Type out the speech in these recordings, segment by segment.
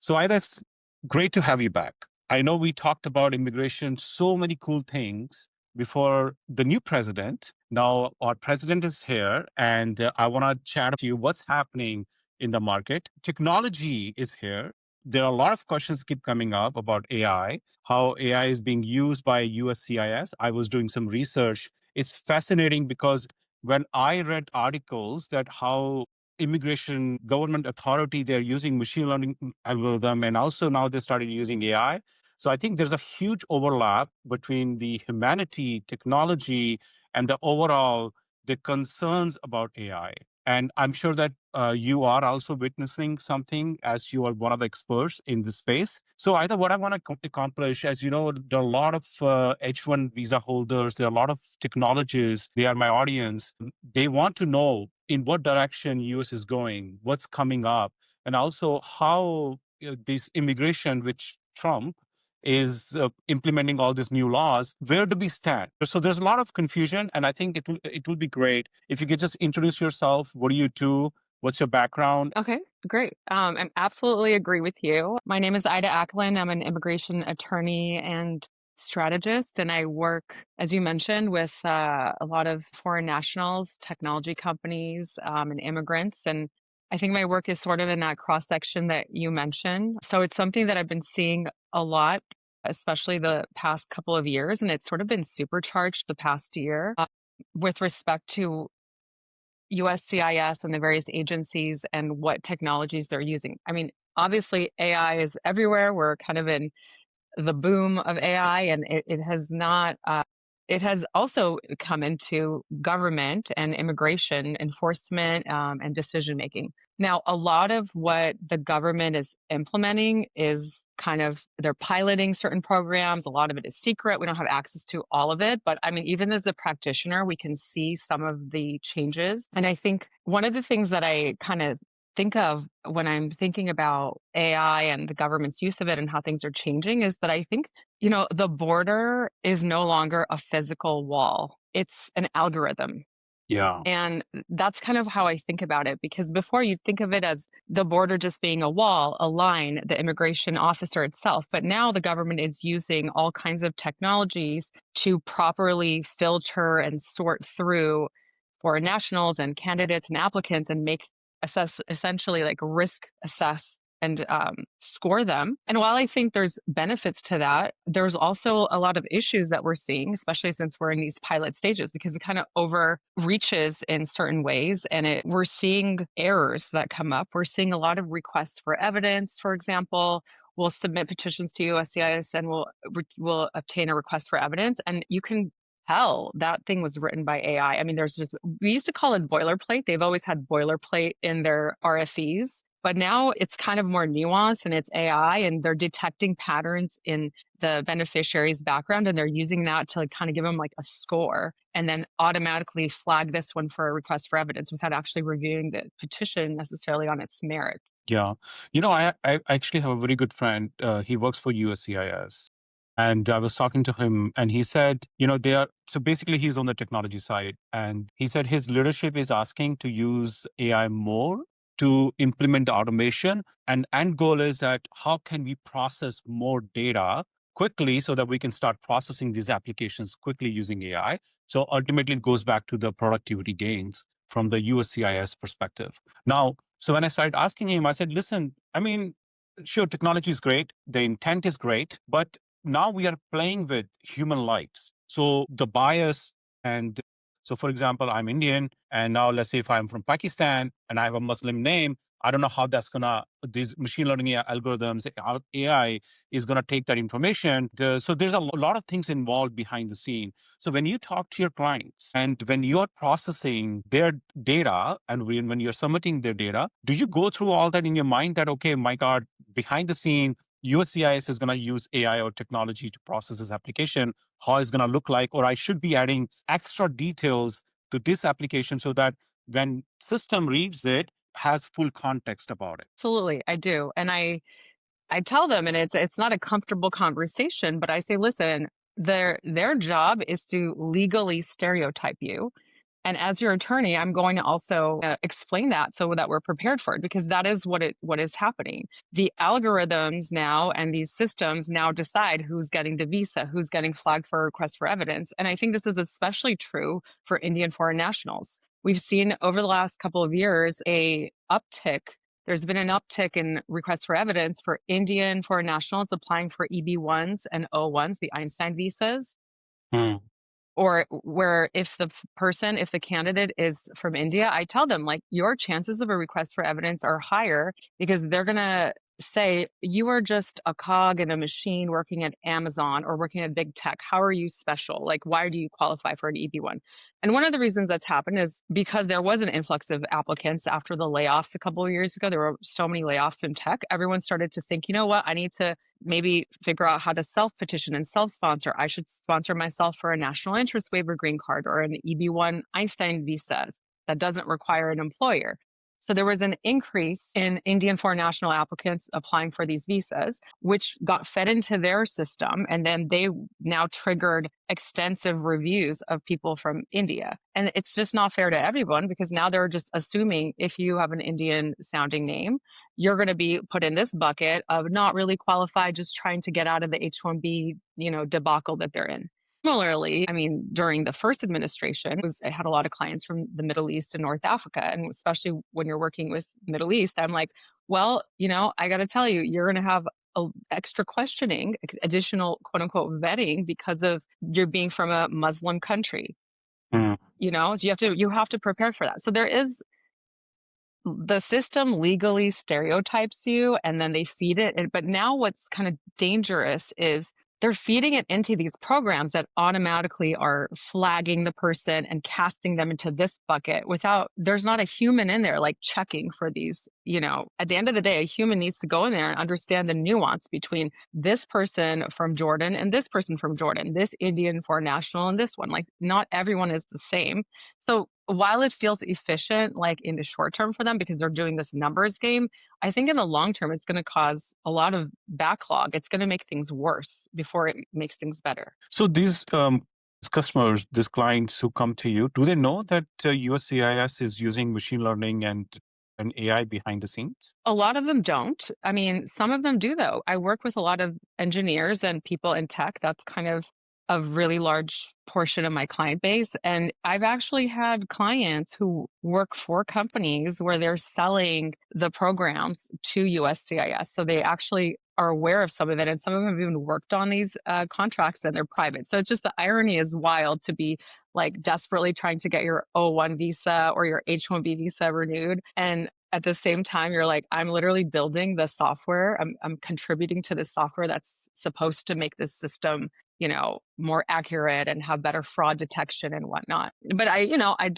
So, Ida, it's great to have you back. I know we talked about immigration, so many cool things before the new president. Now, our president is here, and I want to chat with you what's happening in the market. Technology is here. There are a lot of questions keep coming up about AI, how AI is being used by USCIS. I was doing some research. It's fascinating because when I read articles that how immigration government authority, they're using machine learning algorithm, and also now they started using AI. So I think there's a huge overlap between the humanity, technology, and the overall the concerns about AI. And I'm sure that you are also witnessing something as you are one of the experts in this space. So either what I want to accomplish, as you know, there are a lot of H1 visa holders, there are a lot of technologists, they are my audience. They want to know in what direction US is going, what's coming up, and also how this immigration, which Trump is implementing all these new laws, where do we stand? So there's a lot of confusion, and I think it will be great if you could just introduce yourself. What do you do? What's your background? Okay, great. I absolutely agree with you. My name is Ayda Akalin. I'm an immigration attorney and strategist, and I work, as you mentioned, with a lot of foreign nationals, technology companies, and immigrants. And I think my work is sort of in that cross section that you mentioned. So it's something that I've been seeing a lot, especially the past couple of years, and it's sort of been supercharged the past year with respect to USCIS and the various agencies and what technologies they're using. I mean, obviously, AI is everywhere. We're kind of in the boom of AI, and it has not. It has also come into government and immigration enforcement and decision making. Now, a lot of what the government is implementing is kind of they're piloting certain programs. A lot of it is secret. We don't have access to all of it. But I mean, even as a practitioner, we can see some of the changes. And I think one of the things that I kind of think of when I'm thinking about AI and the government's use of it and how things are changing is that I think, the border is no longer a physical wall. It's an algorithm. Yeah. And that's kind of how I think about it, because before you'd think of it as the border just being a wall, a line, the immigration officer itself. But now the government is using all kinds of technologies to properly filter and sort through foreign nationals and candidates and applicants and assess essentially like risk assess and score them. And while I think there's benefits to that, there's also a lot of issues that we're seeing, especially since we're in these pilot stages, because it kind of overreaches in certain ways. And we're seeing errors that come up. We're seeing a lot of requests for evidence, for example. We'll submit petitions to USCIS and we'll obtain a request for evidence. And you can tell that thing was written by AI. I mean, we used to call it boilerplate. They've always had boilerplate in their RFEs. But now it's kind of more nuanced and it's AI, and they're detecting patterns in the beneficiary's background, and they're using that to kind of give them like a score and then automatically flag this one for a request for evidence without actually reviewing the petition necessarily on its merits. Yeah. I actually have a very good friend. He works for USCIS. And I was talking to him, and he said, they are, so basically he's on the technology side. And he said his leadership is asking to use AI more to implement the automation. And end goal is that how can we process more data quickly so that we can start processing these applications quickly using AI. So ultimately, it goes back to the productivity gains from the USCIS perspective. Now, so when I started asking him, I said, listen, I mean, sure, technology is great, the intent is great, but now we are playing with human lives. So the bias and so, for example, I'm Indian, and now let's say if I'm from Pakistan and I have a Muslim name, I don't know how that's gonna these machine learning algorithms, how AI is gonna take that information. So there's a lot of things involved behind the scene. So when you talk to your clients and when you're processing their data and when you're submitting their data, do you go through all that in your mind that, okay, my God, behind the scene, USCIS is going to use AI or technology to process this application, how it's going to look like, or I should be adding extra details to this application so that when system reads it, has full context about it. Absolutely, I do. And I tell them, and it's not a comfortable conversation, but I say, listen, their job is to legally stereotype you. And as your attorney, I'm going to also explain that so that we're prepared for it, because that is what is happening. The algorithms now and these systems now decide who's getting the visa, who's getting flagged for a request for evidence. And I think this is especially true for Indian foreign nationals. We've seen over the last couple of years a uptick. There's been an uptick in requests for evidence for Indian foreign nationals applying for EB1s and O1s, the Einstein visas, Hmm. or where if if the candidate is from India, I tell them, like, your chances of a request for evidence are higher because they're going to say, you are just a cog in a machine working at Amazon or working at big tech. How are you special? Like, why do you qualify for an EB1? And one of the reasons that's happened is because there was an influx of applicants after the layoffs a couple of years ago. There were so many layoffs in tech. Everyone started to think, you know what, I need to maybe figure out how to self-petition and self-sponsor. I should sponsor myself for a national interest waiver green card or an EB1 Einstein visa that doesn't require an employer. So there was an increase in Indian foreign national applicants applying for these visas, which got fed into their system. And then they now triggered extensive reviews of people from India. And it's just not fair to everyone because now they're just assuming if you have an Indian sounding name, you're going to be put in this bucket of not really qualified, just trying to get out of the H-1B, debacle that they're in. Similarly, I mean, during the first administration, I had a lot of clients from the Middle East and North Africa. And especially when you're working with Middle East, I'm like, well, I got to tell you, you're going to have extra questioning, additional quote unquote vetting because of you're being from a Muslim country. Hmm. So you have to prepare for that. So there is the system legally stereotypes you and then they feed it. But now what's kind of dangerous is they're feeding it into these programs that automatically are flagging the person and casting them into this bucket without, there's not a human in there like checking for these. At the end of the day, a human needs to go in there and understand the nuance between this person from Jordan and this person from Jordan, this Indian foreign national and this one. Like, not everyone is the same. So while it feels efficient, like in the short term for them, because they're doing this numbers game, I think in the long term, it's going to cause a lot of backlog. It's going to make things worse before it makes things better. So these customers, these clients who come to you, do they know that USCIS is using machine learning and AI behind the scenes? A lot of them don't. I mean, some of them do, though. I work with a lot of engineers and people in tech. That's kind of a really large portion of my client base. And I've actually had clients who work for companies where they're selling the programs to USCIS. So they actually are aware of some of it. And some of them have even worked on these contracts and they're private. So it's just the irony is wild to be like desperately trying to get your O1 visa or your H1B visa renewed. And at the same time, you're like, I'm literally building the software. I'm contributing to the software that's supposed to make this system more accurate and have better fraud detection and whatnot. But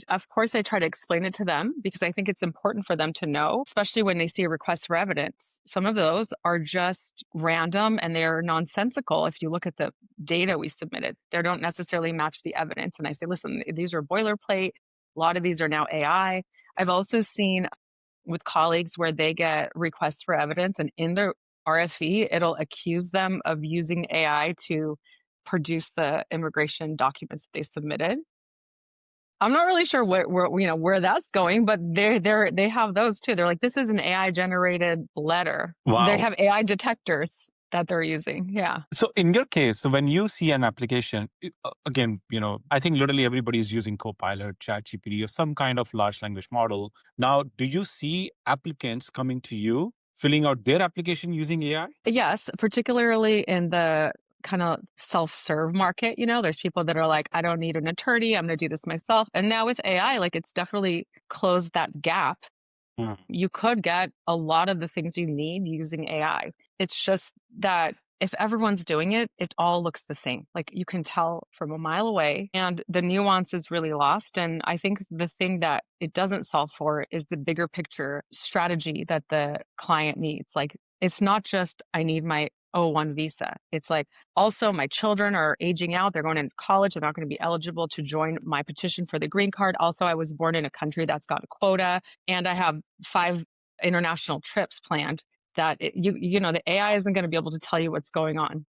of course, I try to explain it to them because I think it's important for them to know, especially when they see a request for evidence. Some of those are just random and they're nonsensical. If you look at the data we submitted, they don't necessarily match the evidence. And I say, listen, these are boilerplate. A lot of these are now AI. I've also seen with colleagues where they get requests for evidence and in their RFE, it'll accuse them of using AI to produce the immigration documents that they submitted. I'm not really sure where that's going, but they have those too. They're like, this is an AI generated letter. They Wow. have AI detectors that they're using. Yeah. So in your case, so when you see an application, again, I think literally everybody is using Copilot, ChatGPT, or some kind of large language model. Now, do you see applicants coming to you, filling out their application using AI? Yes, particularly in the kind of self-serve market, there's people that are like, I don't need an attorney, I'm going to do this myself. And now with AI, like it's definitely closed that gap. Hmm. You could get a lot of the things you need using AI. It's just that if everyone's doing it, it all looks the same. Like you can tell from a mile away, and the nuance is really lost. And I think the thing that it doesn't solve for is the bigger picture strategy that the client needs. Like it's not just, I need my O1 visa. It's like also my children are aging out. They're going into college. They're not going to be eligible to join my petition for the green card. Also, I was born in a country that's got a quota and I have 5 international trips planned that the AI isn't going to be able to tell you what's going on.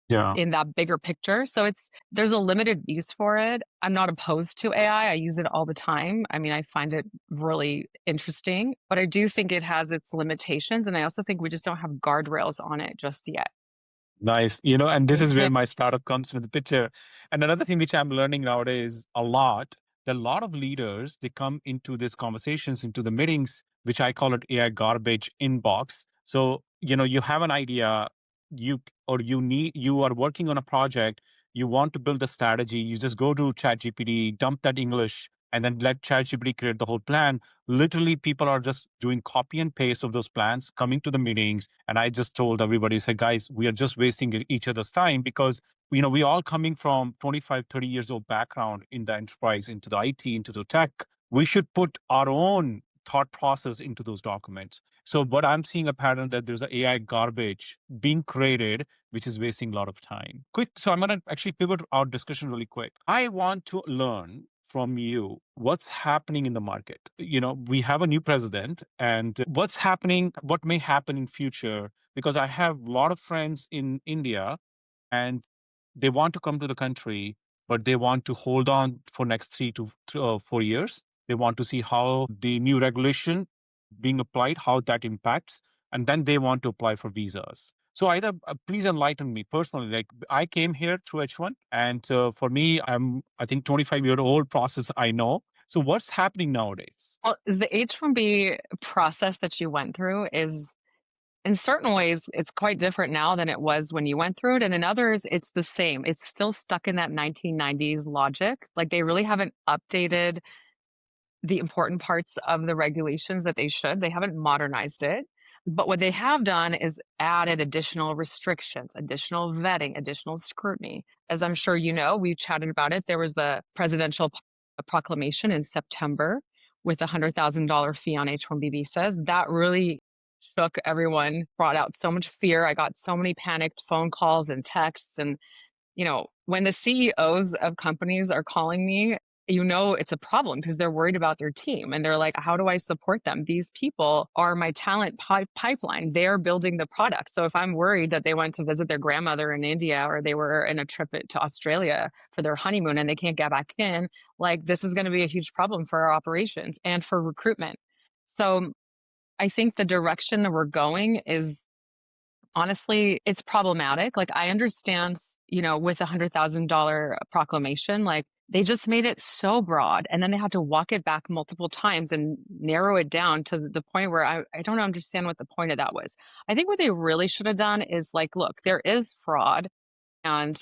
Yeah. in that bigger picture. So there's a limited use for it. I'm not opposed to AI. I use it all the time. I mean, I find it really interesting, but I do think it has its limitations. And I also think we just don't have guardrails on it just yet. Nice. And this is where my startup comes with the picture. And another thing which I'm learning nowadays a lot, that a lot of leaders, they come into these conversations, into the meetings, which I call it AI garbage inbox. So, you have an idea, you are working on a project, you want to build a strategy, you just go to ChatGPT, dump that English, and then let ChatGPT create the whole plan. Literally, people are just doing copy and paste of those plans, coming to the meetings. And I just told everybody, said, guys, we are just wasting each other's time because, we all coming from 25, 30 years old background in the enterprise, into the IT, into the tech. We should put our own thought process into those documents. So what I'm seeing a pattern that there's a AI garbage being created, which is wasting a lot of time. Quick, so I'm going to actually pivot our discussion really quick. I want to learn from you what's happening in the market. We have a new president, and what's happening, what may happen in future, because I have a lot of friends in India, and they want to come to the country, but they want to hold on for next 3 to 4 years. They want to see how the new regulation being applied, how that impacts, and then they want to apply for visas. So either please enlighten me personally. Like, I came here through H1, and for me, I think 25-year-old process I know. So what's happening nowadays? Well, the H-1B process that you went through is, in certain ways, it's quite different now than it was when you went through it. And in others, it's the same. It's still stuck in that 1990s logic. Like, they really haven't updated the important parts of the regulations that they should. They haven't modernized it. But what they have done is added additional restrictions, additional vetting, additional scrutiny. As I'm sure you know, we chatted about it. There was the presidential proclamation in September with a $100,000 fee on H-1B visas. That really shook everyone, brought out so much fear. I got so many panicked phone calls and texts. And when the CEOs of companies are calling me, it's a problem because they're worried about their team and they're like, how do I support them? These people are my talent pipeline. They're building the product. So if I'm worried that they went to visit their grandmother in India or they were in a trip to Australia for their honeymoon and they can't get back in, like, this is going to be a huge problem for our operations and for recruitment. So I think the direction that we're going is, honestly, it's problematic. Like, I understand, with $100,000 proclamation, like, they just made it so broad and then they had to walk it back multiple times and narrow it down to the point where I don't understand what the point of that was. I think what they really should have done is, like, look, there is fraud and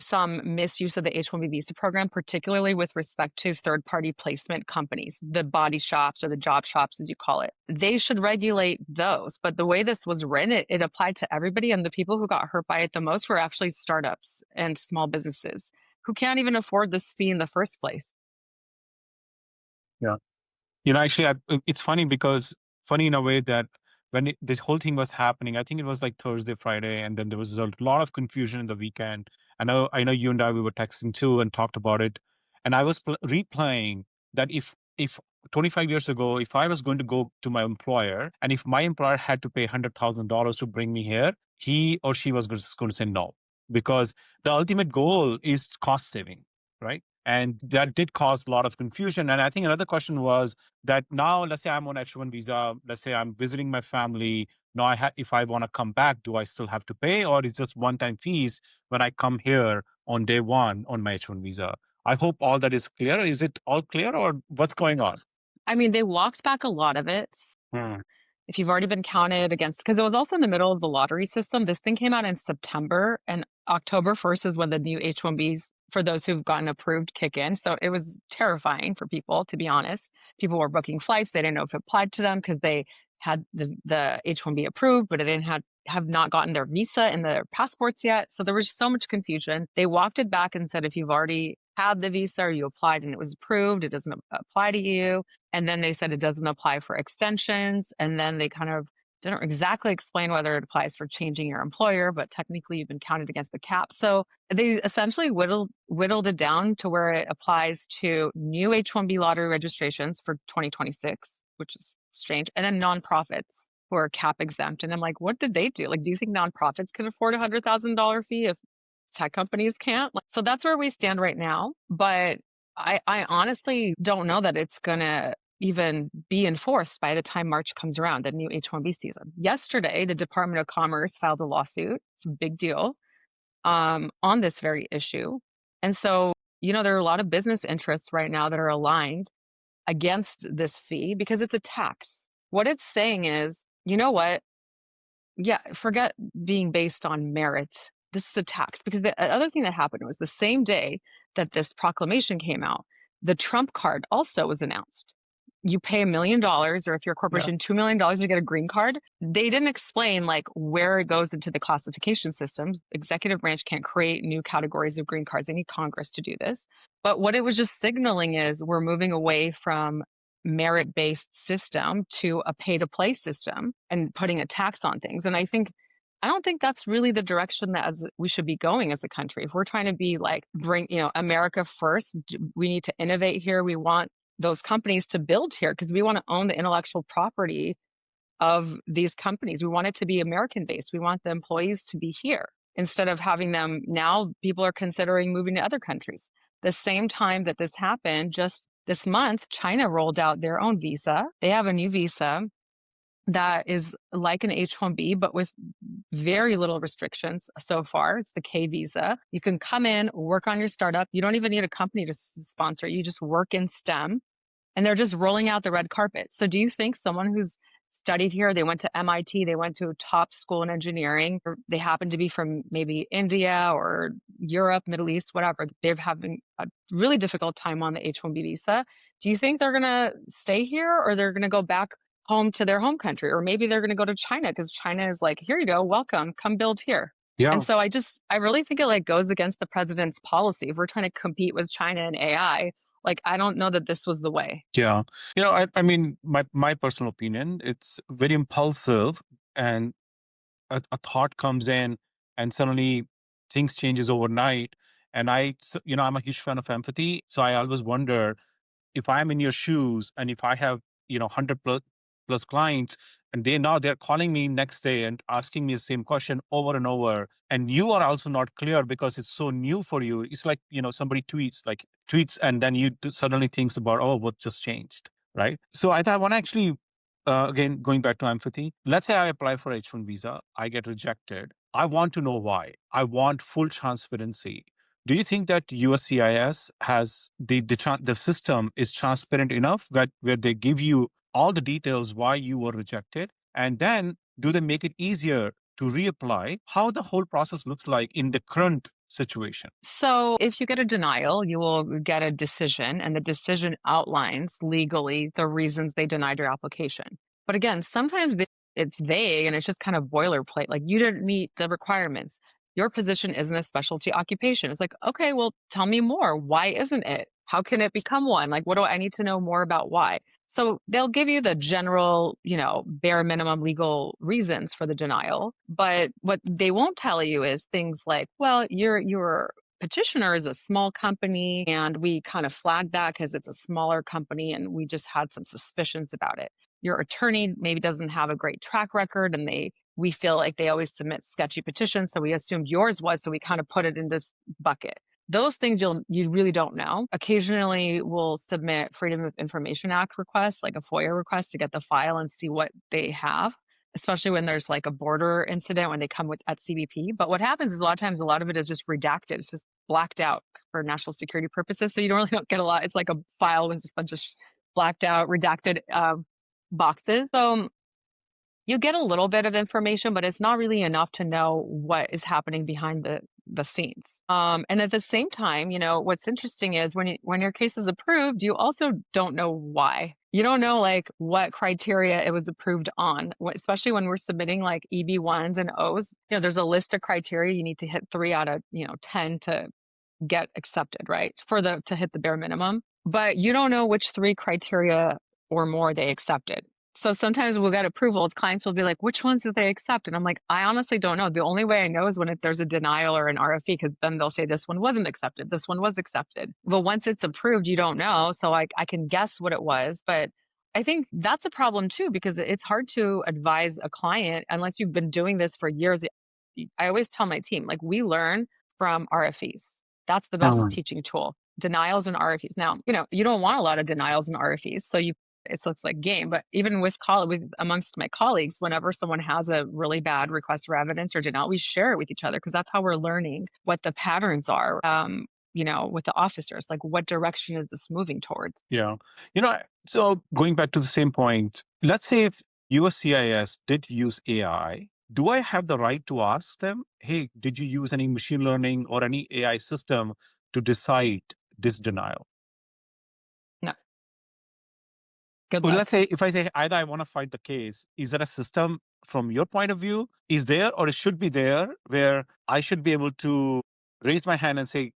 some misuse of the H-1B visa program, particularly with respect to third-party placement companies, the body shops or the job shops, as you call it. They should regulate those. But the way this was written, it applied to everybody, and the people who got hurt by it the most were actually startups and small businesses who can't even afford this fee in the first place. Yeah. Actually, it's funny because funny in a way that when this whole thing was happening, I think it was like Thursday, Friday, and then there was a lot of confusion in the weekend. I know you and I, we were texting too and talked about it, and I was replaying that if 25 years ago, if I was going to go to my employer, and if my employer had to pay $100,000 to bring me here, he or she was just going to say no, because the ultimate goal is cost saving, right? And that did cause a lot of confusion. And I think another question was that now, let's say I'm on H1 visa, let's say I'm visiting my family. Now, if I want to come back, do I still have to pay, or is just one-time fees when I come here on day one on my H1 visa? I hope all that is clear. Is it all clear, or what's going on? I mean, they walked back a lot of it. Hmm. If you've already been counted against, because it was also in the middle of the lottery system. This thing came out in September, and October 1st is when the new H-1Bs for those who've gotten approved kick in. So it was terrifying for people, to be honest. People were booking flights. They didn't know if it applied to them because they had the H-1B approved, but it didn't have not gotten their visa and their passports yet. So there was so much confusion. They walked it back and said, if you've already had the visa or you applied and it was approved, it doesn't apply to you. And then they said it doesn't apply for extensions. And then they kind of didn't exactly explain whether it applies for changing your employer, but technically you've been counted against the cap. So they essentially whittled it down to where it applies to new H-1B lottery registrations for 2026, which is strange, and then nonprofits. who are cap exempt. And I'm like, what did they do? Like, do you think nonprofits can afford a $100,000 fee if tech companies can't? Like, so that's where we stand right now. But I honestly don't know that it's going to even be enforced by the time March comes around, the new H-1B season. Yesterday, the Department of Commerce filed a lawsuit. It's a big deal on this very issue. And so, there are a lot of business interests right now that are aligned against this fee because it's a tax. What it's saying is, you know what? Yeah, forget being based on merit. This is a tax. Because the other thing that happened was the same day that this proclamation came out, the Trump card also was announced. You pay $1 million, or if you're a Yeah. corporation, $2 million, you get a green card. They didn't explain like where it goes into the classification systems. Executive branch can't create new categories of green cards. They need Congress to do this. But what it was just signaling is we're moving away from merit-based system to a pay-to-play system and putting a tax on things. And I don't think that's really the direction that as we should be going as a country. If we're trying to be like bring, America first, we need to innovate here. We want those companies to build here because we want to own the intellectual property of these companies. We want it to be American based. We want the employees to be here instead of having them now people are considering moving to other countries. The same time that this happened, just this month, China rolled out their own visa. They have a new visa that is like an H-1B, but with very little restrictions so far. It's the K visa. You can come in, work on your startup. You don't even need a company to sponsor you. You just work in STEM and they're just rolling out the red carpet. So do you think someone who's studied here, they went to MIT, they went to a top school in engineering, or they happen to be from maybe India or Europe, Middle East, whatever, they're having a really difficult time on the H-1B visa. Do you think they're going to stay here or they're going to go back home to their home country? Or maybe they're going to go to China because China is like, here you go, welcome, come build here. And Yeah. so I really think it like goes against the president's policy. If we're trying to compete with China and AI, like, I don't know that this was the way. Yeah. I mean, my personal opinion, it's very impulsive, and a thought comes in and suddenly things changes overnight. And I'm a huge fan of empathy. So I always wonder, if I'm in your shoes and if I have, 100 plus clients, and they're calling me next day and asking me the same question over and over, and you are also not clear because it's so new for you. It's like, somebody tweets and then you suddenly thinks about, oh, what just changed, right? So I want to actually, again, going back to empathy, let's say I apply for H1 visa, I get rejected. I want to know why. I want full transparency. Do you think that USCIS has the system is transparent enough where they give you all the details why you were rejected, and then do they make it easier to reapply? How the whole process looks like in the current situation? So, if you get a denial, you will get a decision, and the decision outlines legally the reasons they denied your application. But again, sometimes it's vague and it's just kind of boilerplate. Like, you didn't meet the requirements. Your position isn't a specialty occupation. It's like, okay, well, tell me more. Why isn't it? How can it become one? Like, what do I need to know more about why? So they'll give you the general, bare minimum legal reasons for the denial. But what they won't tell you is things like, well, your petitioner is a small company and we kind of flagged that because it's a smaller company and we just had some suspicions about it. Your attorney maybe doesn't have a great track record and we feel like they always submit sketchy petitions. So we assumed yours was, so we kind of put it in this bucket. Those things you really don't know. Occasionally we'll submit Freedom of Information Act requests, like a FOIA request to get the file and see what they have, especially when there's like a border incident when they come with at CBP. But what happens is a lot of times a lot of it is just redacted. It's just blacked out for national security purposes. So you don't get a lot. It's like a file with just a bunch of blacked out, redacted boxes. So you get a little bit of information, but it's not really enough to know what is happening behind the scenes. And at the same time, what's interesting is when your case is approved, you also don't know why. You don't know like what criteria it was approved on, especially when we're submitting like EB1s and Os. There's a list of criteria. You need to hit 3 out of 10 to get accepted, right? To hit the bare minimum. But you don't know which 3 criteria or more they accepted. So sometimes we'll get approvals. Clients will be like, which ones did they accept? And I'm like, I honestly don't know. The only way I know is when there's a denial or an RFE, because then they'll say this one wasn't accepted. This one was accepted. But once it's approved, you don't know. So I can guess what it was, but I think that's a problem too, because it's hard to advise a client unless you've been doing this for years. I always tell my team, like, we learn from RFEs. That's the best Mhm. teaching tool. Denials and RFEs. Now, you don't want a lot of denials and RFEs, so it's like game. But even with amongst my colleagues, whenever someone has a really bad request for evidence or denial, we share it with each other because that's how we're learning what the patterns are. With the officers, like what direction is this moving towards? Yeah. So going back to the same point, let's say if USCIS did use AI, do I have the right to ask them, hey, did you use any machine learning or any AI system to decide this denial? No, good Well, let's luck. say if I say either I want to fight the case, is there a system from your point of view is there or it should be there where I should be able to raise my hand and say,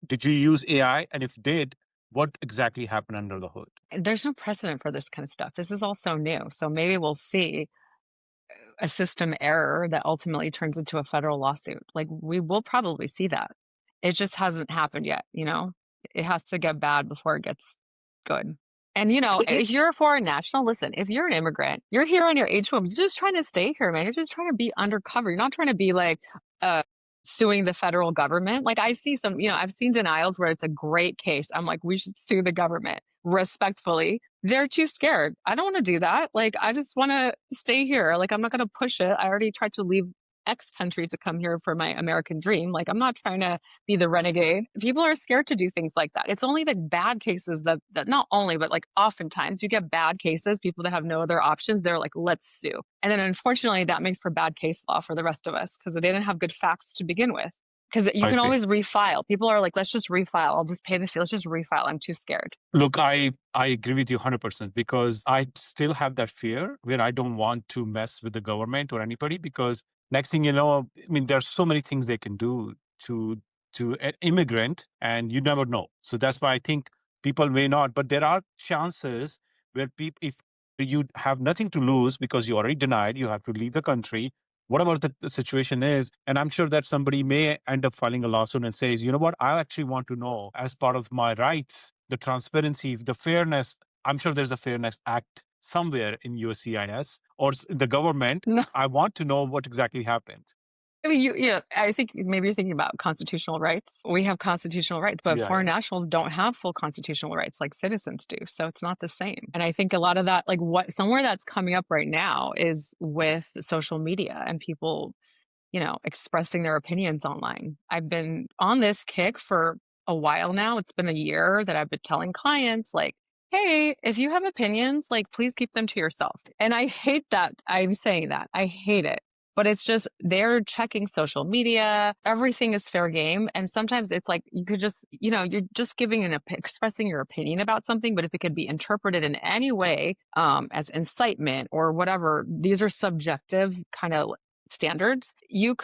did you use AI? And if did, what exactly happened under the hood? There's no precedent for this kind of stuff. This is all so new. So maybe we'll see a system error that ultimately turns into a federal lawsuit. Like we will probably see that. It just hasn't happened yet, you know? It has to get bad before it gets good. And So if you're a foreign national, listen, if you're an immigrant, you're here on your H1, you're just trying to stay here, man. You're just trying to be undercover. You're not trying to be like uh suing the federal government. Like I see some, I've seen denials where it's a great case. I'm like, we should sue the government respectfully. They're too scared. I don't want to do that. Like, I just want to stay here. Like, I'm not going to push it. I already tried to leave X country to come here for my American dream. Like, I'm not trying to be the renegade. People are scared to do things like that. It's only the bad cases that not only, but like oftentimes you get bad cases, people that have no other options. They're like, let's sue. And then unfortunately, that makes for bad case law for the rest of us because they didn't have good facts to begin with. Because you I can see. always refile. People are like, let's just refile. I'll just pay the fee. Let's just refile. I'm too scared. Look, I agree with you 100% because I still have that fear where I don't want to mess with the government or anybody because next thing you know, I mean, there's so many things they can do to an immigrant and you never know. So that's why I think people may not, but there are chances where people, if you have nothing to lose because you already denied, you have to leave the country, whatever the situation is. And I'm sure that somebody may end up filing a lawsuit and says, you know what, I actually want to know as part of my rights, the transparency, the fairness. I'm sure there's a Fairness Act somewhere in USCIS or the government. No, I want to know what exactly happened. I mean, I think maybe you're thinking about constitutional rights. We have constitutional rights, but Yeah, foreign yeah. nationals don't have full constitutional rights like citizens do. So it's not the same. And I think a lot of that, like what somewhere that's coming up right now is with social media and people expressing their opinions online. I've been on this kick for a while now. It's been a year that I've been telling clients, like, hey, if you have opinions, like, please keep them to yourself. And I hate that I'm saying that. I hate it. But it's just they're checking social media. Everything is fair game. And sometimes it's like you could just, you're just giving expressing your opinion about something. But if it could be interpreted in any way as incitement or whatever, these are subjective kind of standards, your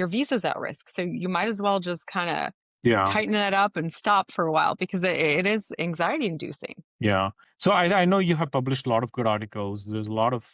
visa's at risk. So you might as well just kind of Yeah. tighten it up and stop for a while because it is anxiety inducing. Yeah. So I know you have published a lot of good articles. There's a lot of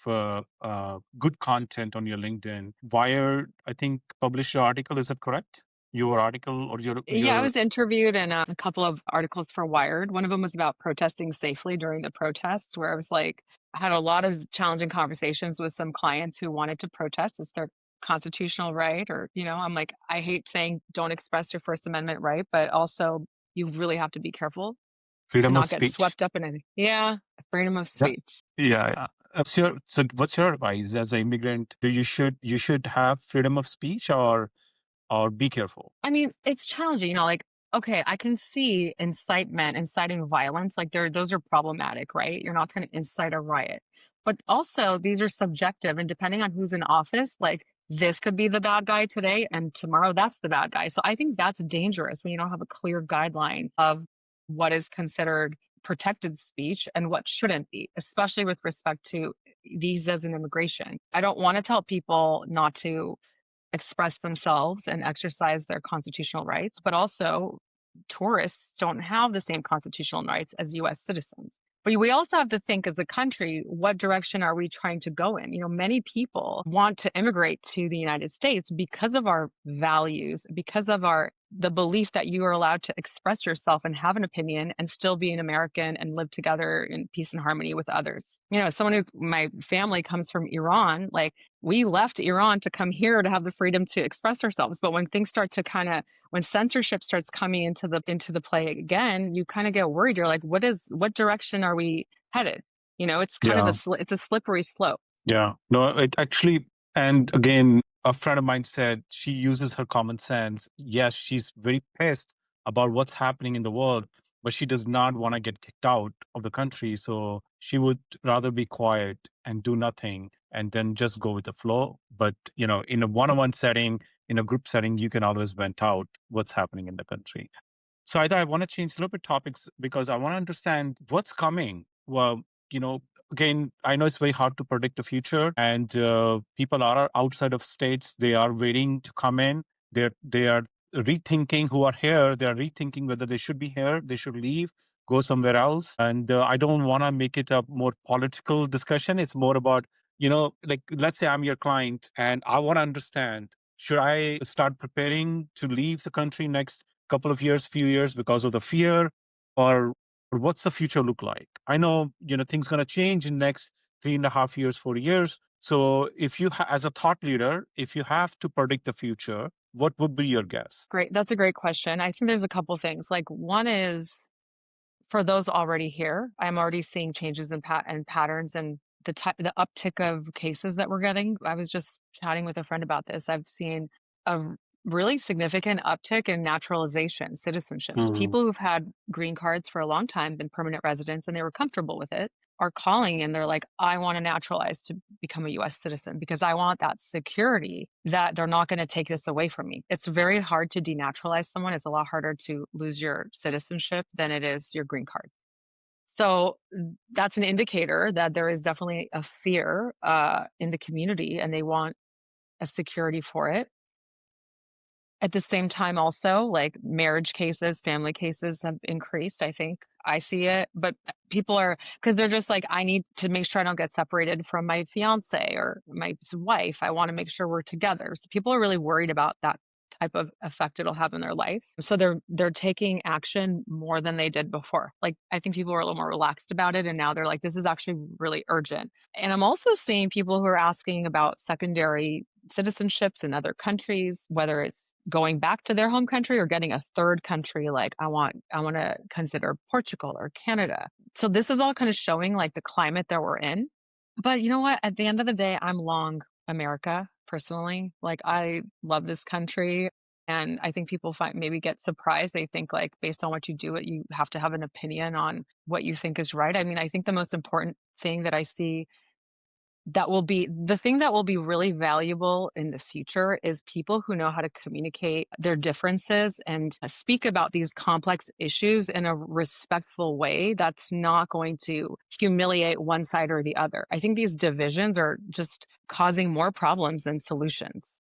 good content on your LinkedIn. Wired, I think, published your article. Is that correct? Your article or Yeah, I your was interviewed in a couple of articles for Wired. One of them was about protesting safely during the protests, where I was like, I had a lot of challenging conversations with some clients who wanted to protest. It's their constitutional right. Or, I'm like, I hate saying don't express your First Amendment right, but also you really have to be careful to freedom of not get speech. swept up in it. Yeah, freedom of Yeah. speech. Yeah. Yeah. What's your advice as an immigrant? Do you should have freedom of speech or be careful? I mean, it's challenging, like, okay, I can see incitement, inciting violence, like those are problematic, right? You're not going to incite a riot. But also, these are subjective, and depending on who's in office, like this could be the bad guy today, and tomorrow that's the bad guy. So I think that's dangerous when you don't have a clear guideline of what is considered protected speech and what shouldn't be, especially with respect to visas and immigration. I don't want to tell people not to express themselves and exercise their constitutional rights, but also tourists don't have the same constitutional rights as US citizens. But we also have to think as a country, what direction are we trying to go in? Many people want to immigrate to the United States because of our values, because of our the belief that you are allowed to express yourself and have an opinion and still be an American and live together in peace and harmony with others. You know, someone who my family comes from Iran, like we left Iran to come here to have the freedom to express ourselves. But when things start to when censorship starts coming into the play again, you kind of get worried. You're like, what direction are we headed? You know, it's kind of Yeah. it's a slippery slope. Yeah. No, it actually, and again, a friend of mine said she uses her common sense. Yes, she's very pissed about what's happening in the world, but she does not want to get kicked out of the country. So she would rather be quiet and do nothing and then just go with the flow. But, in a one on one setting, in a group setting, you can always vent out what's happening in the country. So I want to change a little bit topics because I want to understand what's coming. Well, you know, again, I know it's very hard to predict the future, and people are outside of states. They are waiting to come in. They are rethinking who are here. They are rethinking whether they should be here, they should leave, go somewhere else. And I don't want to make it a more political discussion. It's more about like let's say I'm your client, and I want to understand: should I start preparing to leave the country next couple of years, few years because of the fear, or what's the future look like? I know, things going to change in next 3.5 years, 4 years. So if as a thought leader, if you have to predict the future, what would be your guess? Great. That's a great question. I think there's a couple things. Like one is for those already here, I'm already seeing changes in patterns and the uptick of cases that we're getting. I was just chatting with a friend about this. I've seen a really significant uptick in naturalization, citizenships. Mm. People who've had green cards for a long time, been permanent residents, and they were comfortable with it, are calling and they're like, I want to naturalize to become a US citizen because I want that security that they're not going to take this away from me. It's very hard to denaturalize someone. It's a lot harder to lose your citizenship than it is your green card. So that's an indicator that there is definitely a fear in the community and they want a security for it. At the same time, also, like marriage cases, family cases have increased. I think I see it, but people are because they're just like, I need to make sure I don't get separated from my fiance or my wife. I want to make sure we're together. So people are really worried about that type of effect it'll have in their life. So they're taking action more than they did before. Like I think people were a little more relaxed about it, and now they're like, this is actually really urgent. And I'm also seeing people who are asking about secondary citizenships in other countries, whether it's going back to their home country or getting a third country, like I want to consider Portugal or Canada. So this is all kind of showing like the climate that we're in. But you know what? At the end of the day, I'm long America personally. Like I love this country. And I think people maybe get surprised. They think like based on what you do, you have to have an opinion on what you think is right. I mean, I think the most important thing that I see that will be the thing that will be really valuable in the future is people who know how to communicate their differences and speak about these complex issues in a respectful way that's not going to humiliate one side or the other. I think these divisions are just causing more problems than solutions.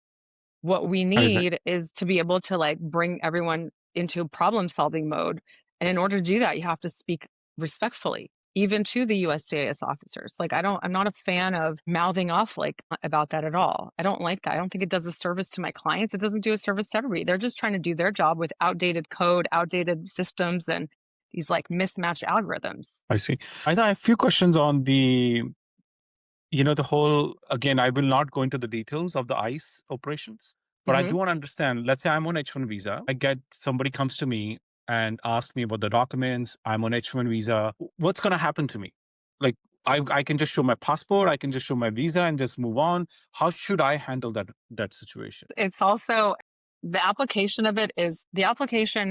What we I agree. need is to be able to like bring everyone into problem solving mode. And in order to do that, you have to speak respectfully, even to the USCIS officers. Like I'm not a fan of mouthing off like about that at all. I don't like that. I don't think it does a service to my clients. It doesn't do a service to everybody. They're just trying to do their job with outdated code, outdated systems, and these like mismatched algorithms. I see. I have a few questions on the whole, again, I will not go into the details of the ICE operations, but I Hmm. do want to understand. Let's say I'm on H1 visa. Somebody comes to me and asks me about the documents. I'm on H1 visa. What's going to happen to me? Like, I can just show my passport. I can just show my visa and just move on. How should I handle that situation? It's also the application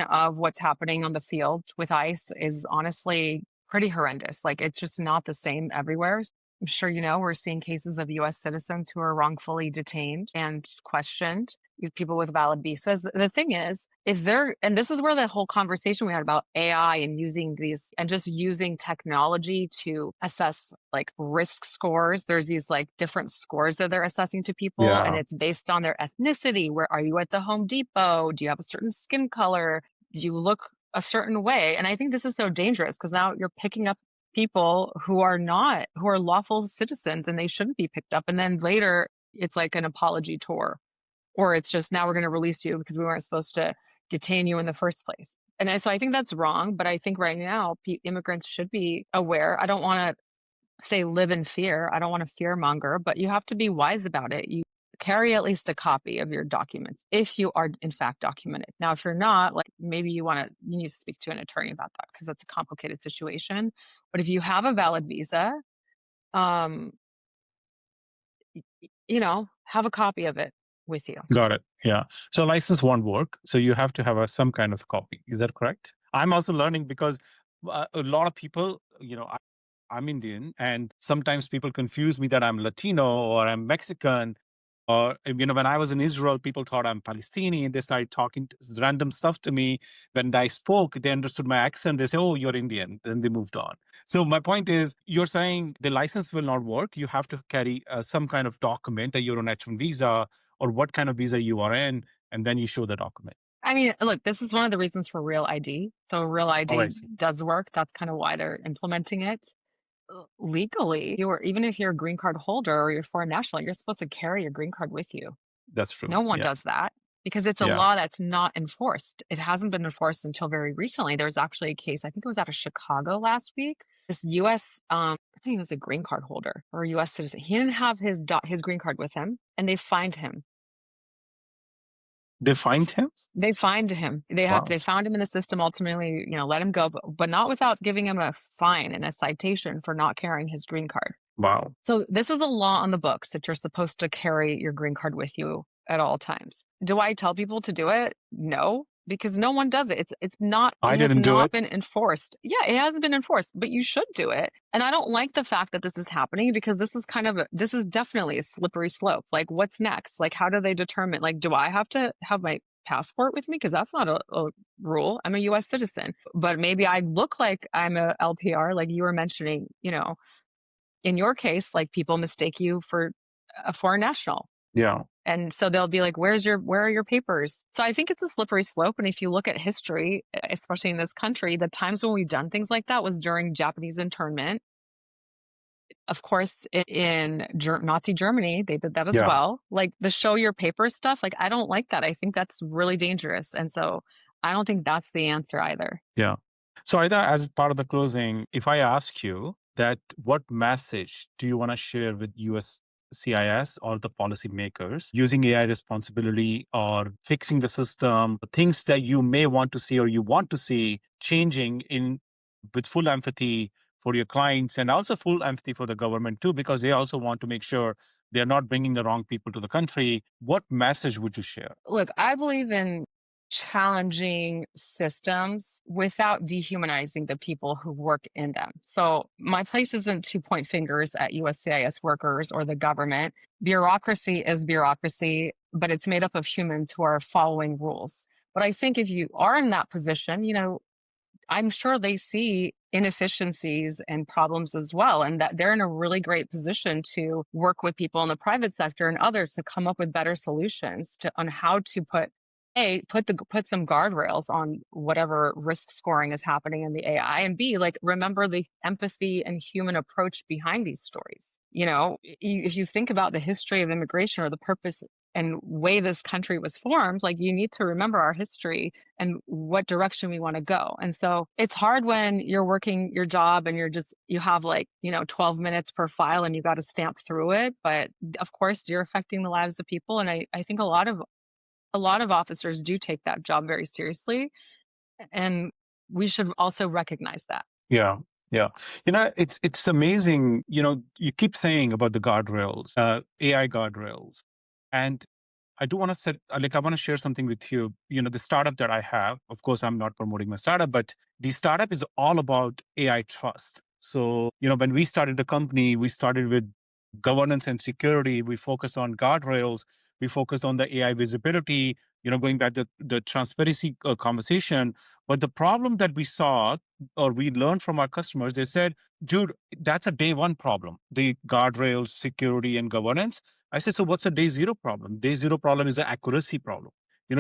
of what's happening on the field with ICE is honestly pretty horrendous. Like it's just not the same everywhere. I'm sure you know we're seeing cases of US citizens who are wrongfully detained and questioned. You have people with valid visas. The thing is, and this is where the whole conversation we had about AI and using these and just using technology to assess like risk scores. There's these like different scores that they're assessing to people, and Yeah, it's based on their ethnicity. Where are you at the Home Depot? Do you have a certain skin color? Do you look a certain way? And I think this is so dangerous because now you're picking up people who are lawful citizens and they shouldn't be picked up. And then later it's like an apology tour, or it's just now we're going to release you because we weren't supposed to detain you in the first place. So I think that's wrong, but I think right now immigrants should be aware. I don't want to say live in fear. I don't want to fear monger, but you have to be wise about it. You carry at least a copy of your documents if you are in fact documented. Now, if you're not, like maybe you need to speak to an attorney about that because that's a complicated situation. But if you have a valid visa, um, have a copy of it with you. Got it. Yeah. So license won't work. So you have to have some kind of copy. Is that correct? I'm also learning because a lot of people, I'm Indian, and sometimes people confuse me that I'm Latino or I'm Mexican. Or, when I was in Israel, people thought I'm Palestinian. They started talking random stuff to me. When I spoke, they understood my accent. They say, "Oh, you're Indian." Then they moved on. So my point is, you're saying the license will not work. You have to carry some kind of document that you're on H-1 visa or what kind of visa you are in, and then you show the document. I mean, look, this is one of the reasons for Real ID. So Real Oh, I ID see. does work. That's kind of why they're implementing it. Legally, even if you're a green card holder or you're foreign national, you're supposed to carry your green card with you. That's true. No one Yeah. does that because it's a Yeah. law that's not enforced. It hasn't been enforced until very recently. There was actually a case, I think it was out of Chicago last week. This US, I think he was a green card holder or a US citizen. He didn't have his green card with him, and they fined him. They find him? They fined him. Wow. They found him in the system, ultimately, let him go, but not without giving him a fine and a citation for not carrying his green card. Wow. So this is a law on the books that you're supposed to carry your green card with you at all times. Do I tell people to do it? No, because no one does it. I It has didn't do not it. been enforced. Yeah, it hasn't been enforced, but you should do it. And I don't like the fact that this is happening because this is definitely a slippery slope. Like what's next? Like how do they determine, like, do I have to have my passport with me? Because that's not a rule. I'm a US citizen, but maybe I look like I'm a LPR, like you were mentioning, in your case, like people mistake you for a foreign national. Yeah. And so they'll be like, where are your papers? So I think it's a slippery slope. And if you look at history, especially in this country, the times when we've done things like that was during Japanese internment. Of course, in Nazi Germany, they did that as Yeah. well. Like the show your papers stuff, like I don't like that. I think that's really dangerous. And so I don't think that's the answer either. Yeah. So, Aida, as part of the closing, if I ask you that what message do you want to share with USCIS or the policymakers using AI responsibility or fixing the system, things that you may want to see or you want to see changing in with full empathy for your clients and also full empathy for the government too, because they also want to make sure they're not bringing the wrong people to the country. What message would you share? Look, I believe in challenging systems without dehumanizing the people who work in them. So my place isn't to point fingers at USCIS workers or the government. Bureaucracy is bureaucracy, but it's made up of humans who are following rules. But I think if you are in that position, I'm sure they see inefficiencies and problems as well, and that they're in a really great position to work with people in the private sector and others to come up with better solutions on how to put some guardrails on whatever risk scoring is happening in the AI, and B, like remember the empathy and human approach behind these stories. If you think about the history of immigration or the purpose and way this country was formed, like you need to remember our history and what direction we want to go. And so it's hard when you're working your job and you have 12 minutes per file and you got to stamp through it. But of course you're affecting the lives of people. And I think a lot of officers do take that job very seriously. And we should also recognize that. Yeah. Yeah. It's amazing. You keep saying about the guardrails, AI guardrails. And I do want to set, I want to share something with you. The startup that I have, of course, I'm not promoting my startup, but the startup is all about AI trust. So, when we started the company, we started with governance and security. We focused on guardrails. We focused on the AI visibility, going back to the transparency conversation. But the problem that we saw or we learned from our customers, they said, dude, that's a day one problem, the guardrails, security, and governance. I said, so what's a day zero problem? Day zero problem is an accuracy problem.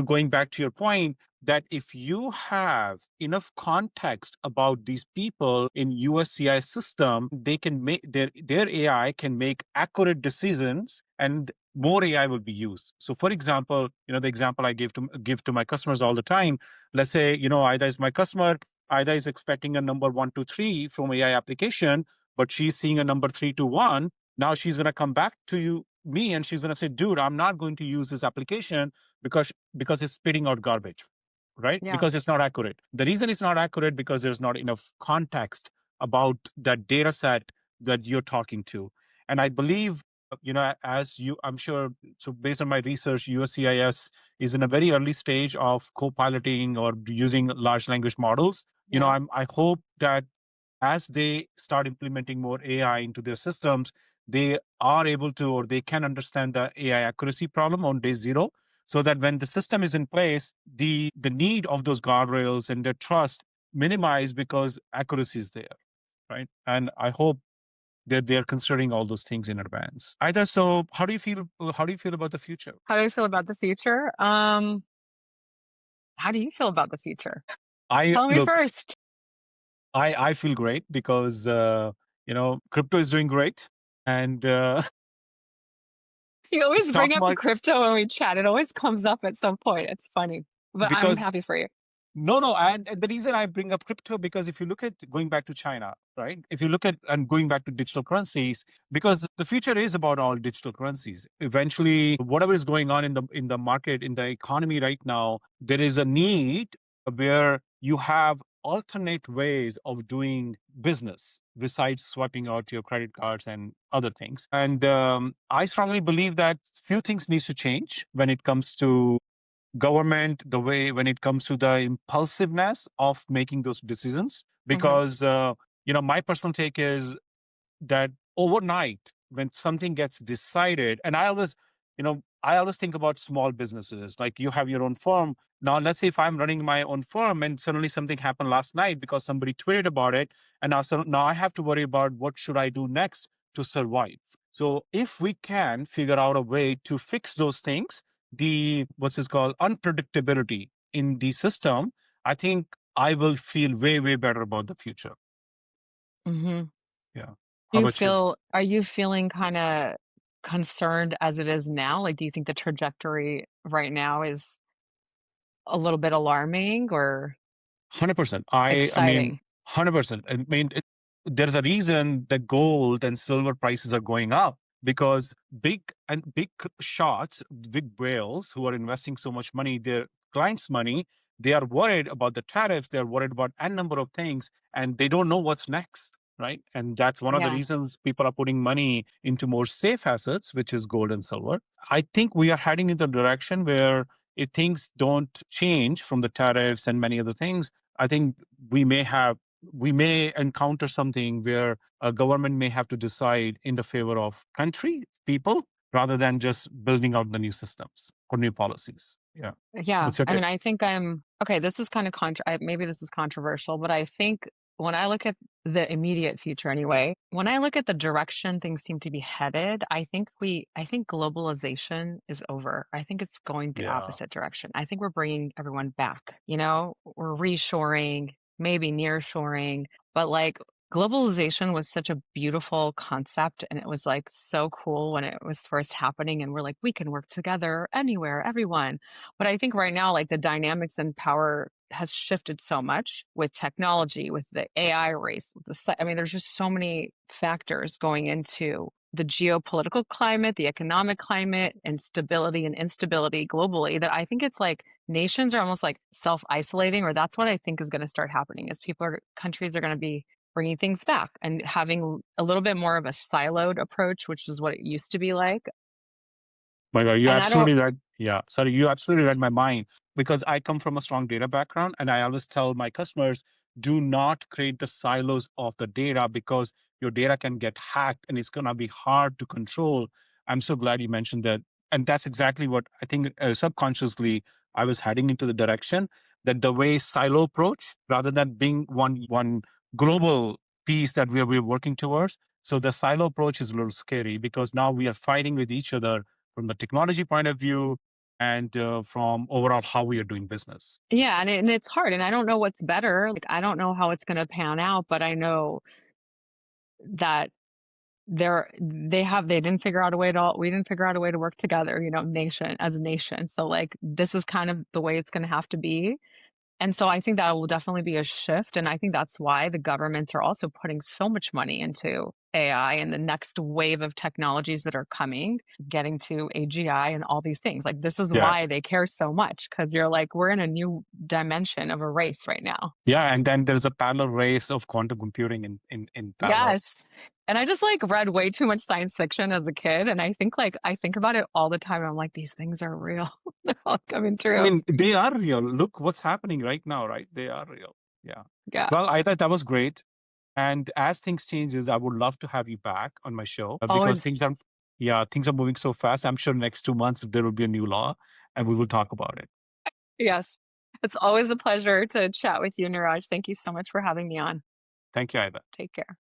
Going back to your point, that if you have enough context about these people in USCI system, they can make their AI can make accurate decisions and more AI will be used. So, for example, the example I give to my customers all the time. Let's say, Ida is my customer. Ida is expecting a number 123 from AI application, but she's seeing a number 321. Now she's going to come back to me, and she's going to say, "Dude, I'm not going to use this application because it's spitting out garbage." Right? Yeah. Because it's not accurate. The reason it's not accurate because there's not enough context about that data set that you're talking to. And I believe, as I'm sure, so based on my research, USCIS is in a very early stage of co-piloting or using large language models. Yeah. I hope that as they start implementing more AI into their systems, they are able to, or they can understand the AI accuracy problem on day zero, so that when the system is in place, the need of those guardrails and their trust minimize because accuracy is there, right? And I hope that they're considering all those things in advance. Either so, how do you feel? How do you feel about the future? How do I feel about the future? How do you feel about the future? I Tell me look, first. I feel great because crypto is doing great, and You always stock bring up market crypto when we chat. It always comes up at some point. It's funny, but I'm because happy for you. no, no. And the reason I bring up crypto, because if you look at going back to China, right? If you look at and going back to digital currencies, because the future is about all digital currencies. Eventually, whatever is going on in the market, in the economy right now, there is a need where you have alternate ways of doing business besides swiping out your credit cards and other things. And I strongly believe that few things needs to change when it comes to government, the way when it comes to the impulsiveness of making those decisions, Hmm. because my personal take is that overnight when something gets decided, and I always think about small businesses. Like, you have your own firm. Now let's say if I'm running my own firm and suddenly something happened last night because somebody tweeted about it, and now I have to worry about what should I do next to survive. So if we can figure out a way to fix those things, the what's this called unpredictability in the system, I think I will feel way, way better about the future. Hmm. Yeah. How about you? Are you feeling kind of concerned as it is now? Like, do you think the trajectory right now is a little bit alarming or 100%. I mean, exciting? 100%. I mean, there's a reason that gold and silver prices are going up, because big shots, big whales who are investing so much money, their clients' money, they are worried about the tariffs, they're worried about n number of things, and they don't know what's next, right? And that's one of the Yeah. reasons people are putting money into more safe assets, which is gold and silver. I think we are heading in the direction where if things don't change from the tariffs and many other things, I think we may encounter something where a government may have to decide in the favor of country, people, rather than just building out the new systems or new policies. Yeah. Yeah, What's your I mean, take? I think I'm okay. This is kind of maybe this is controversial, but I think when I look at the immediate future anyway, when I look at the direction things seem to be headed, I think globalization is over. I think it's going the Yeah. opposite direction. I think we're bringing everyone back. We're reshoring, maybe nearshoring, but like globalization was such a beautiful concept and it was like so cool when it was first happening and we're like we can work together anywhere, everyone, but I think right now, like the dynamics and power has shifted so much with technology, with the AI race. I mean, there's just so many factors going into the geopolitical climate, the economic climate, and stability and instability globally that I think it's like nations are almost like self isolating, or that's what I think is going to start happening. Is countries are going to be bringing things back and having a little bit more of a siloed approach, which is what it used to be like. My God, you And I don't, absolutely right. Yeah. Sorry, you absolutely read my mind, because I come from a strong data background, and I always tell my customers, do not create the silos of the data, because your data can get hacked and it's going to be hard to control. I'm so glad you mentioned that. And that's exactly what I think, subconsciously I was heading into the direction, that the way silo approach rather than being one global piece that we're working towards. So the silo approach is a little scary, because now we are fighting with each other from the technology point of view, and from overall how we are doing business. yeah, and it's hard, and I don't know what's better. Like, I don't know how it's gonna pan out, but I know that they didn't figure out a way to all we didn't figure out a way to work together, nation as a nation. So like this is kind of the way it's gonna have to be. And so I think that will definitely be a shift, and I think that's why the governments are also putting so much money into AI and the next wave of technologies that are coming, getting to AGI and all these things. Like, this is Yeah. why they care so much because you're like, we're in a new dimension of a race right now. Yeah. And then there's a parallel race of quantum computing in parallel. Yes. And I just like read way too much science fiction as a kid. And I think about it all the time. I'm like, these things are real. They're all coming I true. mean, they are real. Look what's happening right now, right? They are real. Yeah. Yeah. Well, I thought that was great. And as things changes, I would love to have you back on my show Oh, because and things are moving so fast. I'm sure next 2 months there will be a new law, and we will talk about it. yes. It's always a pleasure to chat with you, Niraj. Thank you so much for having me on. Thank you, Ida. Take care.